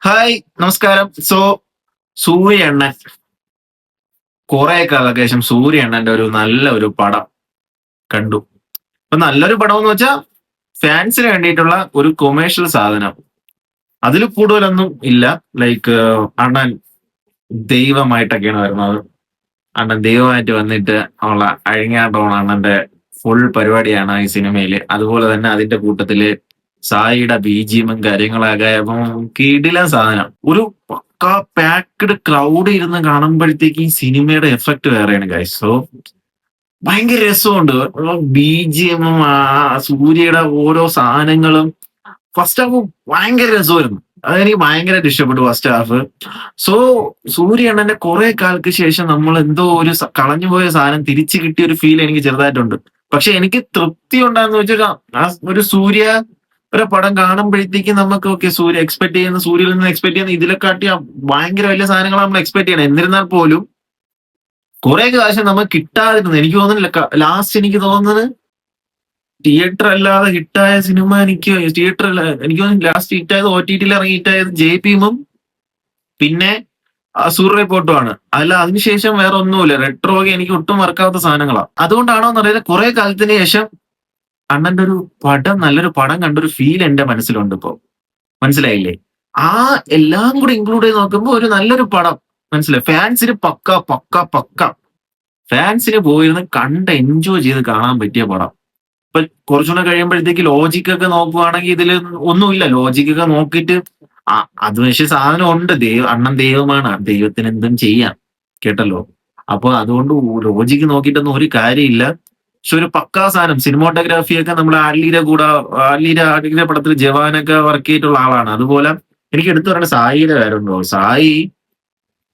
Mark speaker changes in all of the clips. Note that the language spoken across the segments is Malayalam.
Speaker 1: ഹായ്, നമസ്കാരം. സൂര്യ അണ്ണൻ കുറെ കാലങ്ങൾക്ക് ശേഷം സൂര്യ അണ്ണന്റെ ഒരു നല്ല ഒരു പടം കണ്ടു. അപ്പൊ നല്ലൊരു പടം എന്ന് വെച്ചാൽ ഫാൻസിന് വേണ്ടിയിട്ടുള്ള ഒരു കൊമേഴ്ഷ്യൽ സാധനം. അതിൽ കൂടുതലൊന്നും ഇല്ല. ലൈക്ക് അണ്ണൻ ദൈവമായിട്ടൊക്കെയാണ് വരുന്നത്. അണ്ണൻ ദൈവമായിട്ട് വന്നിട്ട് ഉള്ള അഴിഞ്ഞാട്ടമാണ് അണ്ണന്റെ ഫുൾ പരിപാടിയാണ് ഈ സിനിമയില്. അതുപോലെ തന്നെ അതിന്റെ കൂട്ടത്തില് സായിയുടെ ബിജിഎമ്മും കാര്യങ്ങളൊക്കെ കിടിലൻ സാധനം. ഒരു പക്കാ പാക്ഡ് ക്രൗഡ് ഇരുന്ന് കാണുമ്പോഴത്തേക്ക് ഈ സിനിമയുടെ എഫക്ട് വേറെയാണ് ഗൈസ്. ഭയങ്കര രസമുണ്ട്. ബിജിഎമ്മും സൂര്യയുടെ ഓരോ സാധനങ്ങളും ഫസ്റ്റ് ഹാഫ് ഭയങ്കര രസമായിരുന്നു. അതെനിക്ക് ഭയങ്കരമായിട്ട് ഇഷ്ടപ്പെട്ടു ഫസ്റ്റ് ഹാഫ്. സോ സൂര്യ അണ്ണന്റെ കുറെ കാലത്തിന് ശേഷം നമ്മൾ എന്തോ ഒരു കളഞ്ഞുപോയ സാധനം തിരിച്ചു കിട്ടിയ ഒരു ഫീൽ എനിക്ക് ചെറുതായിട്ടുണ്ട്. പക്ഷെ എനിക്ക് തൃപ്തി ഉണ്ടാന്ന് വെച്ചാൽ ഒരു സൂര്യ ഒരു പടം കാണുമ്പോഴത്തേക്ക് നമുക്ക് ഓക്കെ സൂര്യ എക്സ്പെക്ട് ചെയ്യുന്ന സൂര്യയിൽ നിന്ന് എക്സ്പെക്ട് ചെയ്യുന്ന ഇതിലെക്കാട്ടി ഭയങ്കര വലിയ സാധനങ്ങൾ നമ്മൾ എക്സ്പെക്ട് ചെയ്യണം. എന്നിരുന്നാൽ പോലും കുറെ കാശം നമുക്ക് കിട്ടാതിരുന്നു. എനിക്ക് തോന്നുന്നില്ല ലാസ്റ്റ് എനിക്ക് തോന്നുന്നത് തിയേറ്റർ അല്ലാതെ ഹിറ്റായ സിനിമ തിയേറ്റർ അല്ല എനിക്ക് തോന്നുന്നു ലാസ്റ്റ് ഹിറ്റായത് OTT ഇറങ്ങി ഹിറ്റായത് ജെപിഎമ്മും പിന്നെ അസൂർ റിപ്പോർട്ടുമാണ്. അല്ല അതിനുശേഷം വേറെ ഒന്നുമില്ല. റെട്രോಗೆ എനിക്ക് ഒട്ടും വർക്കാവാത്ത സാധനങ്ങളാണ്. അതുകൊണ്ടാണോ എന്നറിയില്ല കുറെ കാലത്തിന് ശേഷം അണ്ണന്റെ ഒരു പടം നല്ലൊരു പടം കണ്ടൊരു ഫീൽ എന്റെ മനസ്സിലുണ്ട് ഇപ്പൊ. മനസ്സിലായില്ലേ? ആ എല്ലാം കൂടി ഇൻക്ലൂഡ് ചെയ്ത് നോക്കുമ്പോ ഒരു നല്ലൊരു പടം. മനസ്സിലായി? ഫാൻസിന് പക്ക പക്ക പക്ക ഫാൻസിന് പോയിരുന്ന് കണ്ട് എൻജോയ് ചെയ്ത് കാണാൻ പറ്റിയ പടം. ഇപ്പൊ കുറച്ചുകൂടെ കഴിയുമ്പോഴത്തേക്ക് ലോജിക് ഒക്കെ നോക്കുവാണെങ്കിൽ ഇതില് ഒന്നുമില്ല. ലോജിക് ഒക്കെ നോക്കിയിട്ട് അത് പക്ഷെ സാധനം ഉണ്ട്. അണ്ണൻ ദൈവമാണ്. ദൈവത്തിന് എന്തും ചെയ്യാം. കേട്ടല്ലോ? അപ്പൊ അതുകൊണ്ട് ലോജിക്ക് നോക്കിയിട്ടൊന്നും ഒരു കാര്യമില്ല. പക്ഷെ ഒരു പക്കാ സാധനം. സിനിമോട്ടോഗ്രാഫി ഒക്കെ നമ്മൾ ആലിയുടെ പടത്തിൽ ജവാനൊക്കെ വർക്ക് ചെയ്തിട്ടുള്ള ആളാണ്. അതുപോലെ എനിക്ക് എടുത്തു പറയേണ്ട സായിയുടെ കാര്യമുണ്ടോ? സായി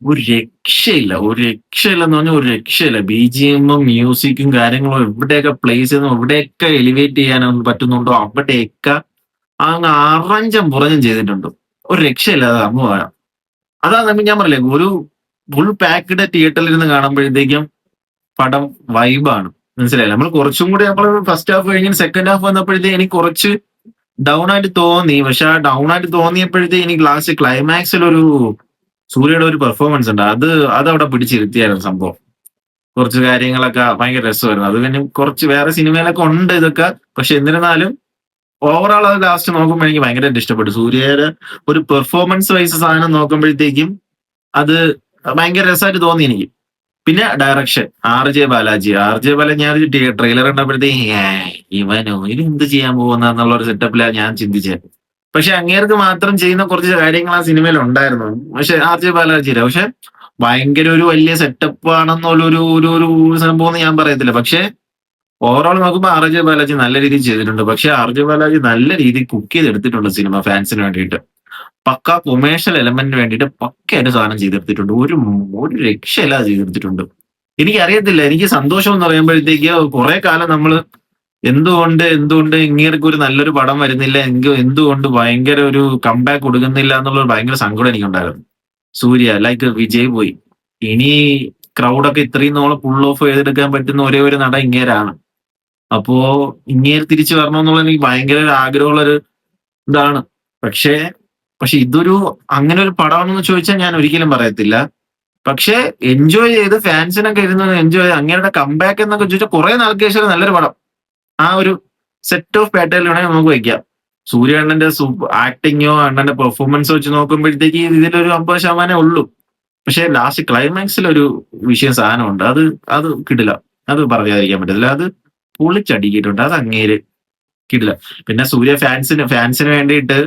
Speaker 1: ഒരു രക്ഷയില്ലെന്ന് പറഞ്ഞാൽ ഒരു രക്ഷയില്ല. ബിജിഎമ്മും മ്യൂസിക്കും കാര്യങ്ങളും എവിടെയൊക്കെ പ്ലേസ് ചെയ്യുന്നു, എവിടെയൊക്കെ എലിവേറ്റ് ചെയ്യാൻ പറ്റുന്നുണ്ടോ അവിടെയൊക്കെ അങ്ങ് അറഞ്ചം പുറഞ്ഞും ചെയ്തിട്ടുണ്ട്. ഒരു രക്ഷയില്ലാതെ സംഭവമാണ്. അതാ ഞാൻ പറയില്ലേ, ഒരു ഫുൾ പാക്ഡ് തിയേറ്ററിൽ ഇരുന്ന് കാണുമ്പോഴത്തേക്കും പടം വൈബാണ്. മനസ്സിലായില്ലേ? നമ്മൾ കുറച്ചും കൂടി നമ്മൾ ഫസ്റ്റ് ഹാഫ് കഴിഞ്ഞ് സെക്കൻഡ് ഹാഫ് വന്നപ്പോഴത്തേക്ക് എനിക്ക് കുറച്ച് ഡൗൺ ആയിട്ട് തോന്നി. പക്ഷെ ആ ഡൗൺ ആയിട്ട് തോന്നിയപ്പോഴത്തേക്ക് എനിക്ക് ലാസ്റ്റ് ക്ലൈമാക്സിൽ ഒരു സൂര്യയുടെ ഒരു പെർഫോമൻസ് ഉണ്ട്. അതവിടെ പിടിച്ചിരുത്തിയായിരുന്നു സംഭവം. കുറച്ച് കാര്യങ്ങളൊക്കെ ഭയങ്കര രസമായിരുന്നു. അത് പിന്നെ കുറച്ച് വേറെ സിനിമയിലൊക്കെ ഉണ്ട് ഇതൊക്കെ. പക്ഷെ എന്നിരുന്നാലും ഓവറോൾ അത് ലാസ്റ്റ് നോക്കുമ്പോൾ എനിക്ക് ഭയങ്കരമായിട്ട് ഇഷ്ടപ്പെട്ടു. സൂര്യയുടെ ഒരു പെർഫോമൻസ് വൈസ് സാധനം നോക്കുമ്പോഴത്തേക്കും അത് ഭയങ്കര രസമായിട്ട് തോന്നി എനിക്ക്. പിന്നെ ഡയറക്ഷൻ ആർ ജെ ബാലാജി ഞാൻ ട്രെയിലർ കണ്ടപ്പോഴത്തേക്ക് ഇവനോ ഇനി എന്ത് ചെയ്യാൻ പോകുന്ന എന്നുള്ള ഒരു സെറ്റപ്പിലാണ് ഞാൻ ചിന്തിച്ചത്. പക്ഷെ അങ്ങേർക്ക് മാത്രം ചെയ്യുന്ന കുറച്ച് കാര്യങ്ങൾ ആ സിനിമയിൽ ഉണ്ടായിരുന്നു. പക്ഷെ RJ ബാലാജിയുടെ പക്ഷെ ഭയങ്കര ഒരു വലിയ സെറ്റപ്പ് ആണെന്നുള്ള ഒരു സംഭവം ഞാൻ പറയത്തില്ല. പക്ഷെ ഓവറോൾ നോക്കുമ്പോൾ RJ ബാലാജി നല്ല രീതിയിൽ ചെയ്തിട്ടുണ്ട്. പക്ഷെ RJ ബാലാജി നല്ല രീതിയിൽ കുക്ക് ചെയ്തെടുത്തിട്ടുണ്ട് സിനിമ ഫാൻസിന് വേണ്ടിയിട്ട്. പക്ക കൊമേഴ്ഷ്യൽ എലമെന്റിന് വേണ്ടിയിട്ട് പക്കയായിട്ട് സാധനം ചെയ്തെടുത്തിട്ടുണ്ട്. ഒരു രക്ഷയില്ലാതെ ചെയ്തെടുത്തിട്ടുണ്ട്. എനിക്കറിയത്തില്ല, എനിക്ക് സന്തോഷം എന്ന് പറയുമ്പോഴത്തേക്ക് കുറെ കാലം നമ്മൾ എന്തുകൊണ്ട് ഇങ്ങേർക്ക് ഒരു നല്ലൊരു പടം വരുന്നില്ല, എന്തുകൊണ്ട് ഭയങ്കര ഒരു കംബാക്ക് കൊടുക്കുന്നില്ല എന്നുള്ള ഭയങ്കര സങ്കടം എനിക്കുണ്ടായിരുന്നു. സൂര്യ ലൈക്ക് വിജയ് പോയി. ഇനി ക്രൗഡൊക്കെ ഇത്രയും നാളെ പുൾ ഓഫ് ചെയ്തെടുക്കാൻ പറ്റുന്ന ഒരേ ഒരു നട ഇങ്ങേരാണ്. അപ്പോ ഇങ്ങേര് തിരിച്ചു വരണമെന്നുള്ള എനിക്ക് ഭയങ്കര ഒരു ആഗ്രഹമുള്ളൊരു ഇതാണ്. പക്ഷേ പക്ഷെ ഇതൊരു അങ്ങനെ ഒരു പടമാണെന്ന് ചോദിച്ചാൽ ഞാൻ ഒരിക്കലും പറയത്തില്ല. പക്ഷെ എൻജോയ് ചെയ്ത് ഫാൻസിനൊക്കെ ഇരുന്ന് എൻജോയ് ചെയ്ത് അങ്ങേരുടെ കംബാക്ക് എന്നൊക്കെ ചോദിച്ചാൽ കുറെ നാൾക്ക് ശേഷം നല്ലൊരു പടം. ആ ഒരു സെറ്റ് ഓഫ് പാറ്റേണിൽ വേണമെങ്കിൽ നമുക്ക് വയ്ക്കാം. സൂര്യ അണ്ണന്റെ ആക്ടിങ്ങോ അണ്ണന്റെ പെർഫോമൻസോ വെച്ച് നോക്കുമ്പോഴത്തേക്ക് ഇതിലൊരു 50% ഉള്ളൂ. പക്ഷെ ലാസ്റ്റ് ക്ലൈമാക്സിൽ ഒരു വിഷയം സാധനമുണ്ട്. അത് കിടില. അത് പറയാതിരിക്കാൻ പറ്റത്തില്ല. അത് പൊളിച്ചടിക്കിയിട്ടുണ്ട്. അത് അങ്ങേര് കിടില. പിന്നെ സൂര്യ ഫാൻസിന് വേണ്ടിയിട്ട്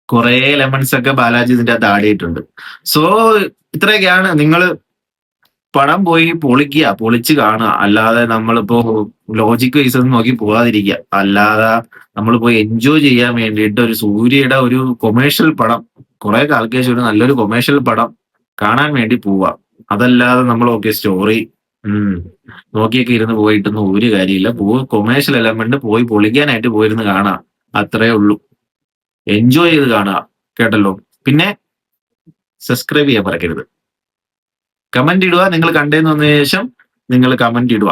Speaker 1: കുറെ ലെമൺസ് ഒക്കെ ബാലാജി ഇതിന്റെ അകത്ത് ആടിയിട്ടുണ്ട്. സോ ഇത്രയൊക്കെയാണ്. നിങ്ങൾ പടം പോയി പൊളിച്ച് കാണുക. അല്ലാതെ നമ്മളിപ്പോ ലോജിക് വൈസ് നോക്കി പോകാതിരിക്കുക. അല്ലാതെ നമ്മൾ പോയി എൻജോയ് ചെയ്യാൻ വേണ്ടിയിട്ട് ഒരു സൂര്യയുടെ ഒരു കൊമേഴ്ഷ്യൽ പടം, കുറെ കാലത്തിന് ശേഷം ഒരു നല്ലൊരു കൊമേഴ്ഷ്യൽ പടം കാണാൻ വേണ്ടി പോവുക. അതല്ലാതെ നമ്മൾ സ്റ്റോറി നോക്കിയൊക്കെ ഇരുന്ന് പോയിട്ടൊന്നും ഒരു കാര്യമില്ല. കൊമേഴ്ഷ്യൽ എലമെന്റ് പോയി പൊളിക്കാനായിട്ട് പോയിരുന്ന് കാണാം. അത്രേ ഉള്ളൂ. എൻജോയ് ചെയ്ത് കാണുക. കേട്ടല്ലോ? പിന്നെ സബ്സ്ക്രൈബ് ചെയ്യാൻ മറക്കരുത്. കമന്റ് ഇടുക. നിങ്ങൾ കണ്ടേന്ന് വന്ന ശേഷം നിങ്ങൾ കമന്റ് ഇടുക.